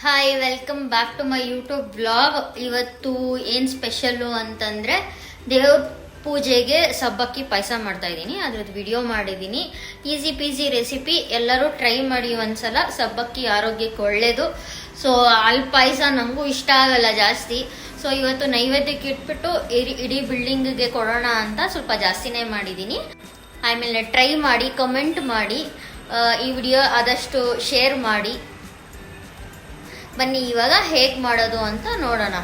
Hi, welcome back to my YouTube blog. ಇವತ್ತು ಏನು special ಅಂತಂದರೆ ದೇವ್ರ ಪೂಜೆಗೆ ಸಬ್ಬಕ್ಕಿ ಪಾಯಸ ಮಾಡ್ತಾ ಇದ್ದೀನಿ. ಅದ್ರದ್ದು ವಿಡಿಯೋ ಮಾಡಿದ್ದೀನಿ. ಈಸಿ ಪೀಸಿ ರೆಸಿಪಿ, ಎಲ್ಲರೂ ಟ್ರೈ ಮಾಡಿ ಒಂದ್ಸಲ. ಸಬ್ಬಕ್ಕಿ ಆರೋಗ್ಯಕ್ಕೆ ಒಳ್ಳೆಯದು. ಸೊ ಹಾಲು ಪಾಯಸ ನನಗೂ ಇಷ್ಟ ಆಗಲ್ಲ ಜಾಸ್ತಿ. ಸೊ ಇವತ್ತು ನೈವೇದ್ಯಕ್ಕೆ ಇಟ್ಬಿಟ್ಟು ಇಡೀ ಬಿಲ್ಡಿಂಗ್ಗೆ ಕೊಡೋಣ ಅಂತ ಸ್ವಲ್ಪ ಜಾಸ್ತಿನೇ ಮಾಡಿದ್ದೀನಿ. ಆಮೇಲೆ ಟ್ರೈ ಮಾಡಿ, ಕಮೆಂಟ್ ಮಾಡಿ, ಈ ವಿಡಿಯೋ ಆದಷ್ಟು ಶೇರ್ ಮಾಡಿ. ಬನ್ನಿ ಇವಾಗ ಹೇಗೆ ಮಾಡೋದು ಅಂತ ನೋಡೋಣ.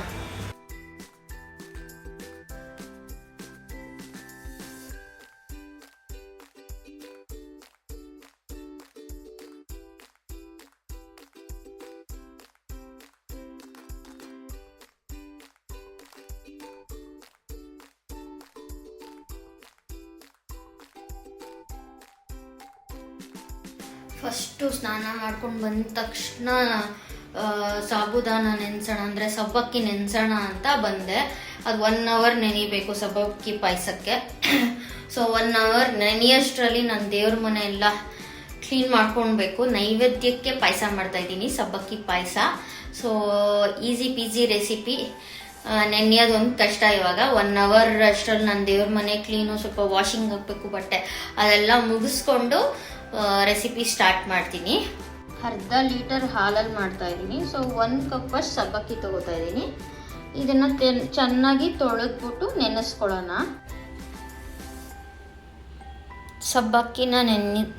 ಫಸ್ಟು ಸ್ನಾನ ಮಾಡ್ಕೊಂಡು ಬಂದ ತಕ್ಷಣ ಸಾಬುದಾನ ನೆನೆಸೋಣ, ಅಂದರೆ ಸಬ್ಬಕ್ಕಿ ನೆನೆಸೋಣ ಅಂತ ಬಂದೆ. ಅದು 1 ಅವರ್ ನೆನಿಬೇಕು ಸಬ್ಬಕ್ಕಿ ಪಾಯಸಕ್ಕೆ. ಸೊ 1 ಅವರ್ ನೆನೆಯೋಷ್ಟರಲ್ಲಿ ನಾನು ದೇವ್ರ ಮನೆ ಎಲ್ಲ ಕ್ಲೀನ್ ಮಾಡ್ಕೊಳ್ಬೇಕು. ನೈವೇದ್ಯಕ್ಕೆ ಪಾಯಸ ಮಾಡ್ತಾಯಿದ್ದೀನಿ, ಸಬ್ಬಕ್ಕಿ ಪಾಯಸ. So easy peasy recipe. ನೆನೆಯೋದೊಂದು ಕಷ್ಟ. ಇವಾಗ 1 ಅವರ್ ಅಷ್ಟರಲ್ಲಿ ನಾನು ದೇವ್ರ ಮನೆ ಕ್ಲೀನು, ಸ್ವಲ್ಪ ವಾಷಿಂಗ್ ಹಾಕಬೇಕು, ಬಟ್ಟೆ ಅದೆಲ್ಲ ಮುಗಿಸ್ಕೊಂಡು ರೆಸಿಪಿ ಸ್ಟಾರ್ಟ್ ಮಾಡ್ತೀನಿ. ಅರ್ಧ ಲೀಟರ್ ಹಾಲಲ್ಲಿ ಮಾಡ್ತಾ ಇದ್ದೀನಿ. ಸೊ 1 ಕಪ್ ಅಷ್ಟು ಸಬ್ಬಕ್ಕಿ ತಗೋತಾ ಇದ್ದೀನಿ. ಇದನ್ನು ಚೆನ್ನಾಗಿ ತೊಳೆದ್ಬಿಟ್ಟು ನೆನೆಸ್ಕೊಳ್ಳೋಣ. ಸಬ್ಬಕ್ಕಿನ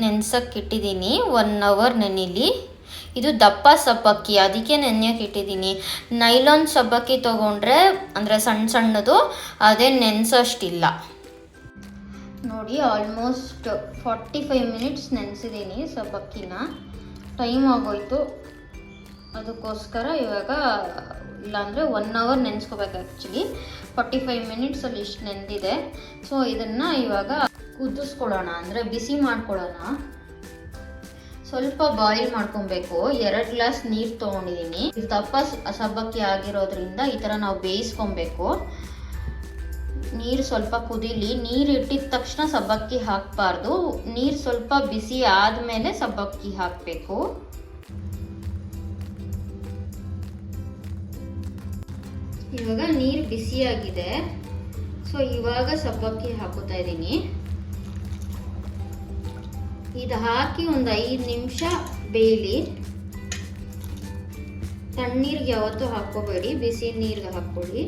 ನೆನೆಸಕ್ಕೆ ಇಟ್ಟಿದ್ದೀನಿ. 1 ಅವರ್ ನೆನೆಲಿ. ಇದು ದಪ್ಪ ಸಬ್ಬಕ್ಕಿ, ಅದಕ್ಕೆ ನೆನೆಯೋಕೆ ಇಟ್ಟಿದ್ದೀನಿ. ನೈಲಾನ್ ಸಬ್ಬಕ್ಕಿ ತೊಗೊಂಡ್ರೆ, ಅಂದರೆ ಸಣ್ಣ ಸಣ್ಣದು, ಅದೇ ನೆನೆಸೋಷ್ಟಿಲ್ಲ. ನೋಡಿ, ಆಲ್ಮೋಸ್ಟ್ 45 ಮಿನಿಟ್ಸ್ ನೆನೆಸಿದ್ದೀನಿ ಸಬ್ಬಕ್ಕಿನ. ಟೈಮ್ ಆಗೋಯ್ತು, ಅದಕ್ಕೋಸ್ಕರ ಇವಾಗ ಇಲ್ಲಾಂದರೆ 1 ಅವರ್ ನೆನೆಸ್ಕೋಬೇಕು. ಆ್ಯಕ್ಚುಲಿ 45 ಮಿನಿಟ್ಸಲ್ಲಿ ಇಷ್ಟು ನೆಂದಿದೆ. ಸೊ ಇದನ್ನು ಇವಾಗ ಕುದಿಸ್ಕೊಳ್ಳೋಣ, ಅಂದರೆ ಬಿಸಿ ಮಾಡ್ಕೊಳ್ಳೋಣ. ಸ್ವಲ್ಪ ಬಾಯ್ಲ್ ಮಾಡ್ಕೊಬೇಕು. 2 ಗ್ಲಾಸ್ ನೀರು ತೊಗೊಂಡಿದ್ದೀನಿ. ಇದು ದಪ್ಪ ಸಬ್ಬಕ್ಕಿ ಆಗಿರೋದ್ರಿಂದ ಈ ಥರ ನಾವು ಬೇಯಿಸ್ಕೊಬೇಕು. ನೀರು ಸ್ವಲ್ಪ ಕುದೀಲಿ. ನೀರು ಇಟ್ಟಿದ ತಕ್ಷಣ ಸಬ್ಬಕ್ಕಿ ಹಾಕಬಾರ್ದು. ನೀರು ಸ್ವಲ್ಪ ಬಿಸಿ ಆದಮೇಲೆ ಸಬ್ಬಕ್ಕಿ ಹಾಕಬೇಕು. ಇವಾಗ ನೀರು ಬಿಸಿಯಾಗಿದೆ. ಸೊ ಇವಾಗ ಸಬ್ಬಕ್ಕಿ ಹಾಕೋತಾ ಇದ್ದೀನಿ. ಇದು ಹಾಕಿ ಒಂದು 5 ನಿಮಿಷ ಬೇಯಲಿ. ತಣ್ಣೀರಿಗೆ ಯಾವತ್ತೂ ಹಾಕ್ಕೋಬೇಡಿ, ಬಿಸಿ ನೀರಿಗೆ ಹಾಕ್ಕೊಳ್ಳಿ.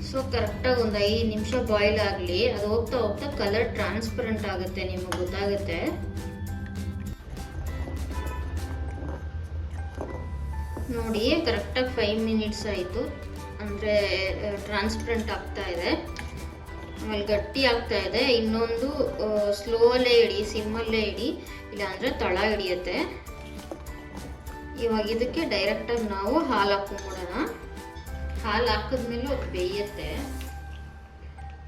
ಸೊ ಕರೆಕ್ಟಾಗಿ ಒಂದು 5 ನಿಮಿಷ ಬಾಯ್ಲ್ ಆಗಲಿ. ಅದು ಹೋಗ್ತಾ ಹೋಗ್ತಾ ಕಲರ್ ಟ್ರಾನ್ಸ್ಪರೆಂಟ್ ಆಗುತ್ತೆ, ನಿಮಗೆ ಗೊತ್ತಾಗುತ್ತೆ. ನೋಡಿ, ಕರೆಕ್ಟಾಗಿ 5 ಮಿನಿಟ್ಸ್ ಆಯಿತು. ಅಂದರೆ ಟ್ರಾನ್ಸ್ಪರೆಂಟ್ ಆಗ್ತಾ ಇದೆ, ಆಮೇಲೆ ಗಟ್ಟಿ ಆಗ್ತಾ ಇದೆ. ಇನ್ನೊಂದು ಸ್ಲೋವಲ್ಲೇ ಇಡಿ, ಸಿಮ್ಮಲ್ಲೇ ಇಡಿ, ಇಲ್ಲಾಂದರೆ ತಳ ಹಿಡಿಯುತ್ತೆ. ಇವಾಗ ಇದಕ್ಕೆ ಡೈರೆಕ್ಟಾಗಿ ನಾವು ಹಾಲು ಹಾಕ್ಕೊಂಬಿಡೋಣ. ಹಾಲು ಹಾಕಿದ್ಮೇಲೆ ಅದು ಬೇಯುತ್ತೆ.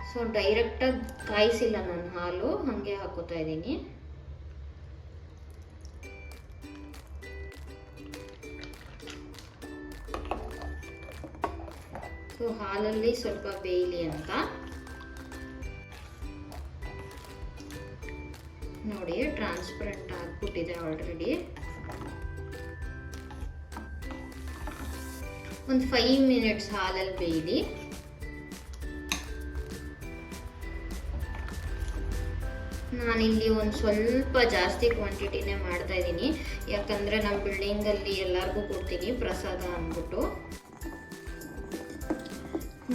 ಸೊ ಡೈರೆಕ್ಟಾಗಿ ಕಾಯಿಸಿಲ್ಲ ನಾನು, ಹಾಲು ಹಾಗೆ ಹಾಕೋತಾ ಇದ್ದೀನಿ. ಸೊ ಹಾಲಲ್ಲಿ ಸ್ವಲ್ಪ ಬೇಯಲಿ ಅಂತ. ನೋಡಿ, ಟ್ರಾನ್ಸ್ಪರೆಂಟ್ ಆಗಿಬಿಟ್ಟಿದೆ ಆಲ್ರೆಡಿ. ಒಂದು 5 ಮಿನಿಟ್ಸ್ ಹಾಲಲ್ಲಿ ಬೇಯಲಿ. ನಾನಿಲ್ಲಿ ಒಂದು ಸ್ವಲ್ಪ ಜಾಸ್ತಿ ಕ್ವಾಂಟಿಟಿನೇ ಮಾಡ್ತಾ ಇದ್ದೀನಿ, ಯಾಕಂದರೆ ನಮ್ಮ ಬಿಲ್ಡಿಂಗಲ್ಲಿ ಎಲ್ಲರಿಗೂ ಕೊಡ್ತೀನಿ ಪ್ರಸಾದ ಅಂದ್ಬಿಟ್ಟು.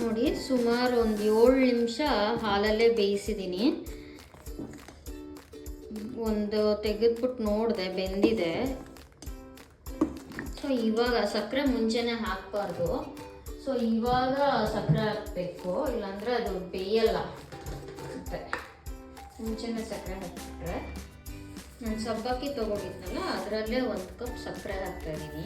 ನೋಡಿ, ಸುಮಾರು ಒಂದು 7 ನಿಮಿಷ ಹಾಲಲ್ಲೇ ಬೇಯಿಸಿದ್ದೀನಿ. ಒಂದು ತೆಗೆದ್ಬಿಟ್ಟು ನೋಡಿದೆ, ಬೆಂದಿದೆ. ಸೊ ಇವಾಗ ಸಕ್ಕರೆ ಮುಂಚೆನೇ ಹಾಕಬಾರ್ದು. ಸೊ ಇವಾಗ ಸಕ್ಕರೆ ಹಾಕಬೇಕು, ಇಲ್ಲಾಂದರೆ ಅದು ಬೇಯಲ್ಲ. ಮತ್ತೆ ಮುಂಚೆನೇ ಸಕ್ಕರೆ ಹಾಕ್ಬಿಟ್ರೆ. ನಾನು ಸಬ್ಬಕ್ಕಿ ತೊಗೊಂಡಿದ್ನಲ್ಲ, ಅದರಲ್ಲೇ 1 ಕಪ್ ಸಕ್ಕರೆ ಹಾಕ್ತಾಯಿದ್ದೀನಿ.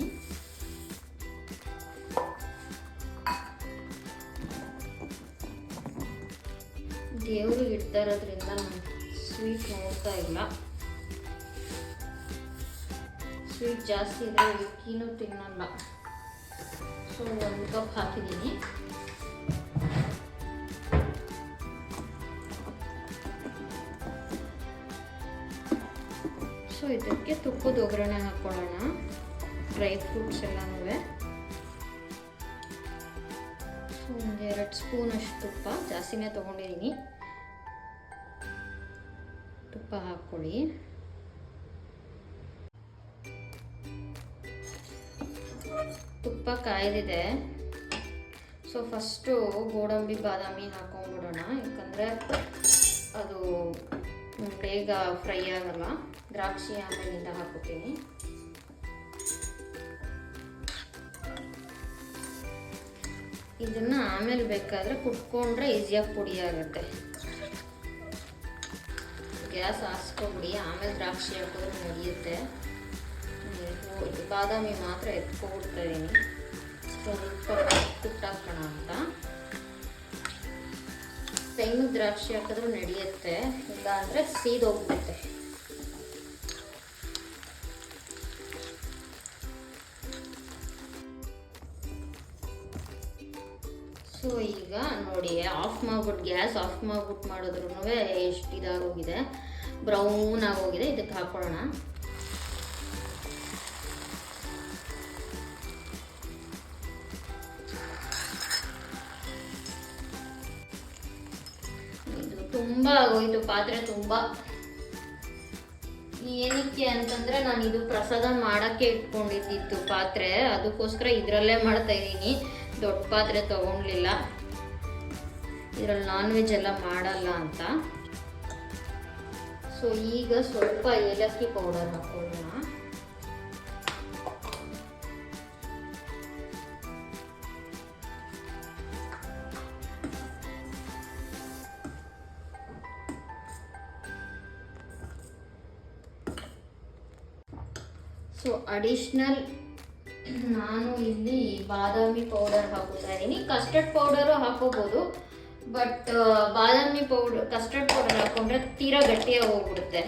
ದೇವರು ಇಡ್ತಾ ಇರೋದ್ರಿಂದ ನಾನು ಸ್ವೀಟ್ ನೋಡ್ತಾ ಇಲ್ಲ. ಸ್ವೀಟ್ ಜಾಸ್ತಿ ಇದ್ರೆ ಇಕ್ಕಿನೂ ತಿನ್ನಲ್ಲ. ಸೊ 1 ಕಪ್ ಹಾಕಿದ್ದೀನಿ. ಸೊ ಇದಕ್ಕೆ ತುಪ್ಪದ ಒಗ್ಗರಣೆ ಹಾಕ್ಕೊಳ್ಳೋಣ. ಡ್ರೈ ಫ್ರೂಟ್ಸ್ ಎಲ್ಲನೂ. ಸೊ ಒಂದು 2 ಸ್ಪೂನ್ ಅಷ್ಟು ತುಪ್ಪ, ಜಾಸ್ತಿನೇ ತೊಗೊಂಡಿದ್ದೀನಿ. ತುಪ್ಪ ಹಾಕ್ಕೊಳ್ಳಿ. ತುಪ್ಪ ಕಾಯ್ದಿದೆ. ಸೊ ಫಸ್ಟು ಗೋಡಂಬಿ ಬಾದಾಮಿ ಹಾಕೊಂಡ್ಬಿಡೋಣ, ಯಾಕಂದರೆ ಅದು ಬೇಗ ಫ್ರೈ ಆಗಲ್ಲ. ದ್ರಾಕ್ಷಿ ಆಮೇಲಿಂದ ಹಾಕೋತೀನಿ. ಇದನ್ನು ಆಮೇಲೆ ಬೇಕಾದರೆ ಕುಟ್ಕೊಂಡ್ರೆ ಈಸಿಯಾಗಿ ಪುಡಿ ಆಗುತ್ತೆ. ಗ್ಯಾಸ್ ಹಾಸ್ಕೊಬಿಡಿ, ಆಮೇಲೆ ದ್ರಾಕ್ಷಿ ಹಾಕಿದ್ರೆ ನಡೆಯುತ್ತೆ. ಬಾದಾಮಿ ಮಾತ್ರ ಎತ್ಕೊಬಿಡ್ತಾ ಇದ್ದೀನಿ. ಸ್ವಲ್ಪ ಕುಟ್ಟಾಕೋಣ ಅಂತ. ತೆಂಗಿನ ದ್ರಾಕ್ಷಿ ಹಾಕಿದ್ರೂ ನಡೆಯುತ್ತೆ, ಇಲ್ಲ ಅಂದರೆ ಸೀದೋಗ್ಬಿಡುತ್ತೆ. ಸೊ ಈಗ ನೋಡಿ, ಆಫ್ ಮಾಡ್ಬಿಟ್ಟು ಗ್ಯಾಸ್ ಆಫ್ ಮಾಡ್ಬಿಟ್ಟು ಮಾಡಿದ್ರೂ ಎಷ್ಟು ಇದಾಗೋಗಿದೆ, ಬ್ರೌನ್ ಆಗೋಗಿದೆ. ಇದಕ್ಕೆ ಹಾಕೊಳ್ಳೋಣ. ಇದು ತುಂಬ ಆಗೋಯ್ತು ಪಾತ್ರೆ ತುಂಬ. ಏನಕ್ಕೆ ಅಂತಂದರೆ ನಾನು ಇದು ಪ್ರಸಾದ ಮಾಡೋಕ್ಕೆ ಇಟ್ಕೊಂಡಿದ್ದಿತ್ತು ಪಾತ್ರೆ, ಅದಕ್ಕೋಸ್ಕರ ಇದರಲ್ಲೇ ಮಾಡ್ತಾ ಇದ್ದೀನಿ. ದೊಡ್ಡ ಪಾತ್ರೆ ತಗೊಂಡ್ಲಿಲ್ಲ, ಇದರಲ್ಲಿ ನಾನ್ ವೆಜ್ ಎಲ್ಲ ಮಾಡಲ್ಲ ಅಂತ. ಸೊ ಈಗ ಸ್ವಲ್ಪ ಏಲಕ್ಕಿ ಪೌಡರ್ ಹಾಕೊಳ್ಳೋಣ. ಸೊ ಅಡಿಷ್ನಲ್ ನಾನು ಇಲ್ಲಿ ಬಾದಾಮಿ ಪೌಡರ್ ಹಾಕೋತಾ ಇದ್ದೀನಿ. ಕಸ್ಟರ್ಡ್ ಪೌಡರು ಹಾಕೋಬೋದು, but Badami powder custard powder ಹಾಕೊಂಡ್ರೆ ತೀರಾ ಗಟ್ಟಿಯಾಗಿ ಹೋಗ್ಬಿಡುತ್ತೆ.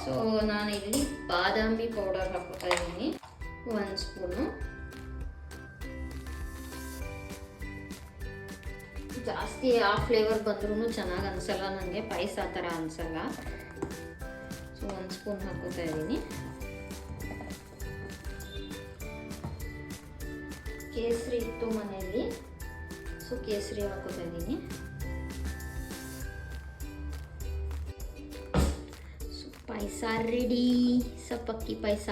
ಸೊ ನಾನು ಇಲ್ಲಿ ಬಾದಾಮಿ ಪೌಡರ್ ಹಾಕೋತಾ ಇದ್ದೀನಿ 1 ಸ್ಪೂನು. ಜಾಸ್ತಿ ಆ ಫ್ಲೇವರ್ ಬಂದ್ರೂ ಚೆನ್ನಾಗಿ ಅನಿಸಲ್ಲ ನನಗೆ, ಪಾಯಸ ಥರ ಅನಿಸಲ್ಲ. ಸೊ 1 ಸ್ಪೂನ್ ಹಾಕೋತಾ ಇದ್ದೀನಿ. ಕೇಸರಿ ಇತ್ತು ಮನೆಯಲ್ಲಿ, ಸೊ ಕೇಸರಿ ಹಾಕೋತಾ ಇದ್ದೀನಿ. ಸೊ ಪಾಯಸ ರೆಡಿ, ಸಬ್ಬಕ್ಕಿ ಪಾಯಸ.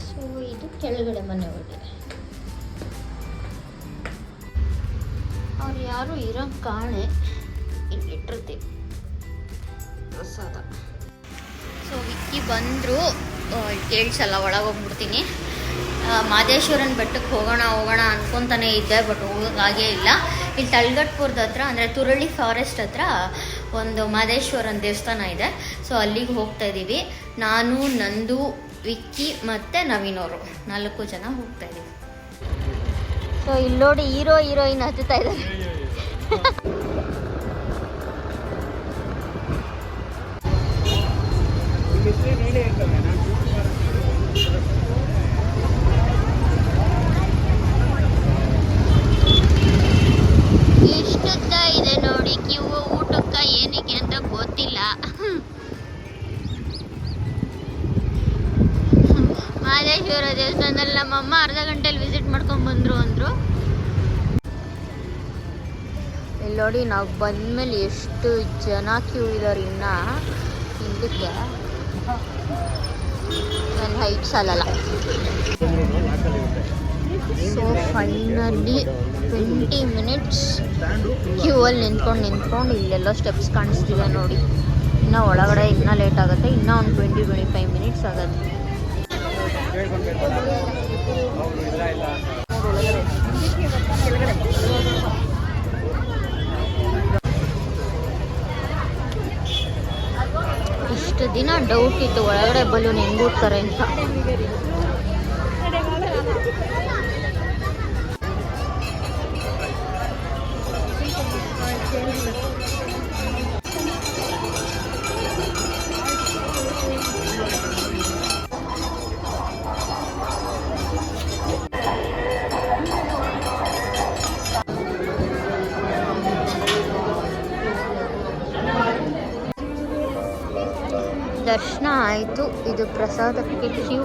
ಸೊ ಇದು ಕೆಳಗಡೆ ಮನೆಯವ್ರಿಗೆ, ಅವ್ರು ಯಾರು ಇರೋ ಕಾಣೆ ಇಟ್ಟಿರ್ತೀವಿ ಪ್ರಸಾದ. ಸೊ ವಿಕ್ಕಿ ಬಂದರು, ಕೇಳಿಸಲ್ಲ, ಒಳಗೆ ಹೋಗ್ಬಿಡ್ತೀನಿ. ಮಾದೇಶ್ವರನ ಬೆಟ್ಟಕ್ಕೆ ಹೋಗೋಣ ಅನ್ಕೊತಾನೆ ಇದ್ದೆ, ಬಟ್ ಹೋಗೋಕ್ಕಾಗೇ ಇಲ್ಲ. ಇಲ್ಲಿ ತಳಗಟ್ಪುರದ ಹತ್ರ ಅಂದರೆ ತುರಳಿ ಫಾರೆಸ್ಟ್ ಹತ್ರ ಒಂದು ಮಾದೇಶ್ವರನ ದೇವಸ್ಥಾನ ಇದೆ. ಸೊ ಅಲ್ಲಿಗೆ ಹೋಗ್ತಾ ಇದ್ದೀವಿ. ನಾನು, ನಂದು, ವಿಕ್ಕಿ ಮತ್ತು ನವೀನವರು 4 ಜನ ಹೋಗ್ತಾ ಇದ್ದೀವಿ. ಸೊ ಇಲ್ಲಿ ನೋಡಿ, ಹೀರೋಯಿನ್ ಹತ್ತುತ್ತಾ ಇದ್ದಾರೆ. ಇಷ್ಟುದ್ದ ಇದೆ ನೋಡಿ ಕ್ಯೂ, ಊಟಕ್ಕೆ ಏನಕ್ಕೆ ಅಂತ ಗೊತ್ತಿಲ್ಲ. ಮಾದೇಶ್ವರ ದೇವಸ್ಥಾನದಲ್ಲಿ ನಮ್ಮಮ್ಮ ಅರ್ಧ ಗಂಟೆಯಲ್ಲಿ ವಿಸಿಟ್ ಮಾಡ್ಕೊಂಡು ಬಂದರು ಅಂದರು. ಇಲ್ಲಿ ನೋಡಿ, ನಾವು ಬಂದಮೇಲೆ ಎಷ್ಟು ಜನ ಕ್ಯೂ ಇದ್ದಾರೆ. ಇನ್ನು ಹಿಂದಕ್ಕೆ ನನ್ನ ಹೈಟ್ ಸಾಲಲ್ಲ. ಸೊ ಫೈನಲಿ 20 ಮಿನಿಟ್ಸ್ ಕ್ಯೂ ಅಲ್ಲಿ ನಿಂತ್ಕೊಂಡು ಇಲ್ಲೆಲ್ಲ ಸ್ಟೆಪ್ಸ್ ಕಾಣಿಸ್ತಿದೆ ನೋಡಿ. ಇನ್ನೂ ಒಳಗಡೆ ಇನ್ನೂ ಲೇಟ್ ಆಗುತ್ತೆ, ಇನ್ನೂ ಒಂದು 20-25 ಮಿನಿಟ್ಸ್ ಆಗುತ್ತೆ. ಇಷ್ಟು ದಿನ ಡೌಟ್ ಇತ್ತು ಒಳಗಡೆ ಬಲೂನ್ ಹೆಂಗಿಡ್ತಾರೆ ಅಂತ. ಆಯಿತು. ಇದು ಪ್ರಸಾದಕ್ಕೆ ಕ್ಯೂ.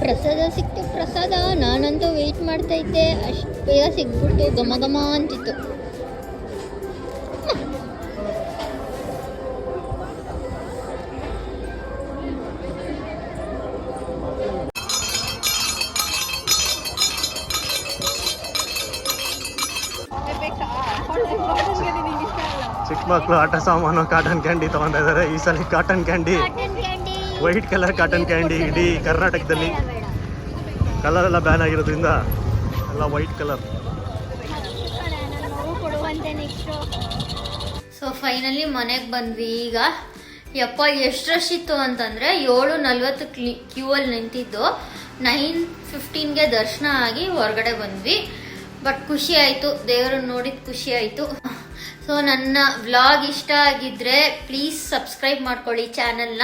ಪ್ರಸಾದ ಸಿಕ್ತು. ಪ್ರಸಾದ ನಾನಂತೂ ವೆಯ್ಟ್ ಮಾಡ್ತಾ ಇದ್ದೆ, ಅಷ್ಟು ಬೇಗ ಸಿಕ್ಬಿಟ್ಟು ಘಮ ಘಮ ಅಂತಿತ್ತು. ಚಿಕ್ಕ ಮಕ್ಕಳು ಆಟ ಸಾಮಾನು ಕಾಟನ್ ಕ್ಯಾಂಡಿ ತಗೊಂತಾ ಇದ್ದಾರೆ. ಈ ಸಲ cotton candy, white colour cotton candy ಇಡೀ ಕರ್ನಾಟಕದಲ್ಲಿ. ಕಲರ್ ಎಲ್ಲ ಬ್ಯಾನ್ ಆಗಿರೋದ್ರಿಂದ ಎಲ್ಲ ವೈಟ್ ಕಲರ್. ಸೊ ಫೈನಲಿ ಮನೆಗೆ ಬಂದ್ವಿ. ಈಗ ಯಪ್ಪ ಎಷ್ಟು ರಶ್ ಇತ್ತು ಅಂತಂದರೆ 7:40 ಕ್ಯೂ ಅಲ್ಲಿ ನಿಂತಿದ್ದು. 9:15ಗೆ ದರ್ಶನ ಆಗಿ ಹೊರಗಡೆ ಬಂದ್ವಿ. ಬಟ್ ಖುಷಿ ಆಯಿತು, ದೇವರನ್ನ ನೋಡಿದ ಖುಷಿ ಆಯಿತು. ಸೊ ನನ್ನ ವ್ಲಾಗ್ ಇಷ್ಟ ಆಗಿದ್ರೆ ಪ್ಲೀಸ್ ಸಬ್ಸ್ಕ್ರೈಬ್ ಮಾಡ್ಕೊಳ್ಳಿ ಚಾನಲ್ನ.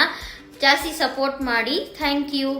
ಜಾಸ್ತಿ ಸಪೋರ್ಟ್ ಮಾಡಿ. Thank you.